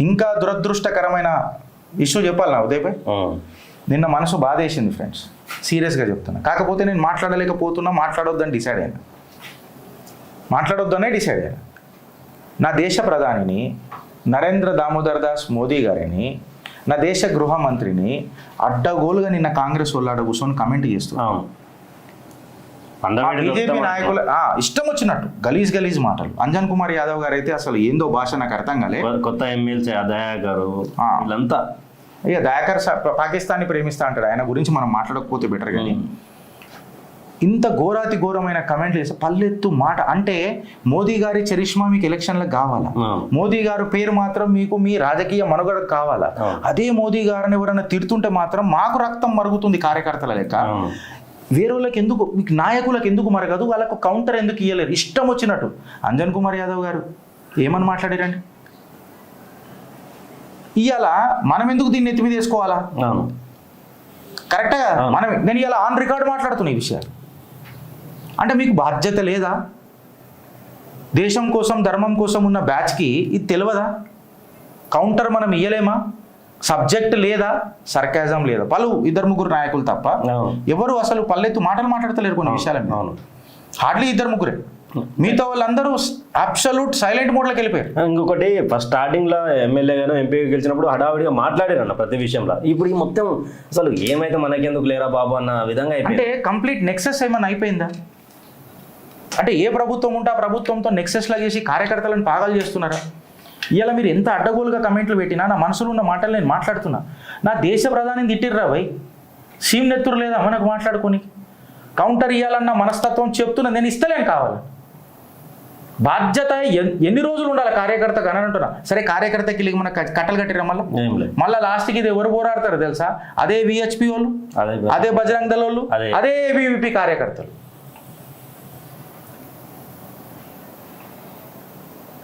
ఇంకా దురదృష్టకరమైన ఇష్యూ చెప్పాలి నా ఉదయ్ భాయ్. నిన్న మనసు బాధేసింది ఫ్రెండ్స్, సీరియస్గా చెప్తున్నా. కాకపోతే నేను మాట్లాడలేకపోతున్నా, మాట్లాడొద్దనే డిసైడ్ అయ్యాను. నా దేశ ప్రధానిని నరేంద్ర దామోదర్ దాస్ మోదీ గారిని, నా దేశ గృహ మంత్రిని అడ్డగోలుగా నిన్న కాంగ్రెస్ వాళ్ళు ఆడ కూర్చొని కమెంట్ చేస్తున్నారు. బీజేపీ నాయకుల ఇష్టం వచ్చినట్టు గలీజ్ మాటలు. అంజన్ కుమార్ యాదవ్ గారు అయితే అసలు ఏందో భాష నాకు అర్థం కాలే. కొత్త ఎమ్మెల్సీ దయాకర్ గారు వీళ్ళంతా ఇక దయాకర్ పాకిస్తాన్ని ప్రేమిస్తా అంటాడు, ఆయన గురించి మనం మాట్లాడకపోతే బెటర్. కానీ ఇంత ఘోరాతి ఘోరమైన కమెంట్లు చేస్తే పల్లెత్తు మాట అంటే మోదీ గారి చరిష్మా మీకు ఎలక్షన్లకు కావాలా? మోదీ గారు పేరు మాత్రం మీకు మీ రాజకీయ మనుగడకు కావాలా? అదే మోదీ గారిని ఎవరైనా తిడుతుంటే మాత్రం మాకు రక్తం మరుగుతుంది కార్యకర్తల లెక్క. వేరే వాళ్ళకి ఎందుకు, మీకు నాయకులకు ఎందుకు మరగదు? వాళ్ళకు కౌంటర్ ఎందుకు ఇవ్వలేరు? ఇష్టం వచ్చినట్టు. అంజన్ కుమార్ యాదవ్ గారు ఏమని మాట్లాడారండి? ఇవాళ మనం ఎందుకు దీన్ని ఎత్తి మీద వేసుకోవాలా? కరెక్ట్గా నేను ఇలా ఆన్ రికార్డ్ మాట్లాడుతున్నా ఈ విషయాలు. అంటే మీకు బాధ్యత లేదా? దేశం కోసం ధర్మం కోసం ఉన్న బ్యాచ్కి ఇది తెలియదా? కౌంటర్ మనం ఇయ్యలేమా? సబ్జెక్ట్ లేదా? సర్కాజం లేదా? ఇద్దరు ముగ్గురు నాయకులు తప్ప ఎవరు అసలు పల్లెత్తు మాటలు మాట్లాడతలేరు కొన్ని విషయాలు. హార్డ్లీ ఇద్దరు ముగ్గురే, మిగతా వాళ్ళందరూ అబ్సల్యూట్ సైలెంట్ మోడ్లోకి వెళ్ళిపోయారు. ఇంకొకటి ఫస్ట్ స్టార్టింగ్లో ఎమ్మెల్యేగాను ఎంపీగా గెలిచినప్పుడు హడావిడిగా మాట్లాడారన్న ప్రతి విషయంలో. ఇప్పుడు ఈ మొత్తం అసలు ఏమైతే మనకెందుకు లేరా బాబు అన్న విధంగా అంటే కంప్లీట్ నెక్సెస్ ఏమన్నా అయిపోయిందా? అంటే ఏ ప్రభుత్వం ఉంటే ఆ ప్రభుత్వంతో నెక్సెస్లా చేసి కార్యకర్తలను పాగాలు చేస్తున్నారా? ఇలా మీరు ఎంత అడ్డగోలుగా కమెంట్లు పెట్టినా నా మనసులో ఉన్న మాటలు నేను మాట్లాడుతున్నా. నా దేశ ప్రధానిని తిట్టిర్రా భయ్, సీమ్ నెత్తురు లేదా మనకు మాట్లాడుకొని? కౌంటర్ ఇవ్వాలన్న మనస్తత్వం చెప్తున్నా, నేను ఇస్తలేను కావాలి. బాధ్యత ఎన్ని రోజులు ఉండాలి కార్యకర్తకు అని అంటున్నా. సరే కార్యకర్తకి మన కట్టలు కట్టిరా మళ్ళీ లాస్ట్కి ఇది ఎవరు పోరాడతారు తెలుసా? అదే విహెచ్పి వాళ్ళు, అదే బజరంగ్ దళ వాళ్ళు, అదే ఏబీవీపీ కార్యకర్తలు.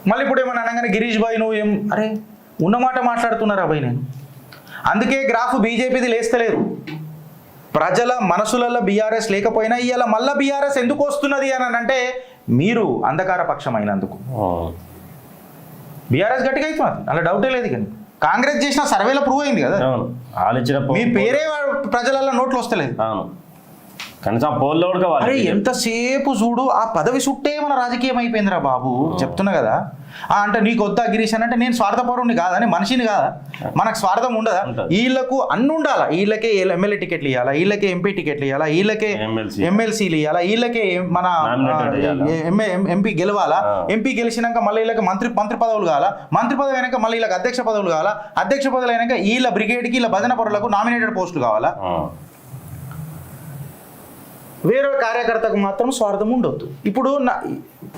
మళ్ళీ ఇప్పుడు ఏమన్నా అనగానే గిరీష్ భాయ్ నువ్వు ఏం అరే ఉన్నమాట మాట్లాడుతున్నారా భయ్? నేను అందుకే గ్రాఫ్ బీజేపీది లేస్తలేదు. ప్రజల మనసులలో బీఆర్ఎస్ లేకపోయినా ఇవాళ మళ్ళీ బీఆర్ఎస్ ఎందుకు వస్తున్నది అని అంటే మీరు అంధకార పక్షం అయినందుకు. బీఆర్ఎస్ గట్టిగా అవుతున్నది, అలా డౌటే లేదు. కానీ కాంగ్రెస్ చేసిన సర్వేలో ప్రూవ్ అయింది కదా, మీ పేరే ప్రజలలో నోట్లు వస్తలేదు. అరే ఎంతసేపు చూడు ఆ పదవి చుట్టే మన రాజకీయం అయిపోయిందిరా బాబు. చెప్తున్నా కదా. అంటే నీకు వద్దా గిరీష్ అని అంటే నేను స్వార్థపరుని కాదని, మనిషిని కాదా? మనకు స్వార్థం ఉండదా? వీళ్ళకు అన్ని ఉండాలా. వీళ్ళకే ఎమ్మెల్యే టికెట్లు ఇవ్వాలా, వీళ్ళకే ఎంపీ టికెట్లు ఇవ్వాలా, వీళ్ళకే ఎమ్మెల్సీలు ఇవ్వాలా, వీళ్ళకే మన ఎంపీ గెలవాలా, ఎంపీ గెలిచినాక మళ్ళీ వీళ్ళకి మంత్రి పదవులు కావాలా, మంత్రి పదవి అయినాక మళ్ళీ వీళ్ళకి అధ్యక్ష పదవులు కావాలా, అధ్యక్ష పదవులు అయినాక వీళ్ళ బ్రిగేడ్కి వీళ్ళ భజన పరులకు నామినేటెడ్ పోస్టులు కావాలా. వేరే కార్యకర్తకు మాత్రం స్వార్థం ఉండొద్దు. ఇప్పుడు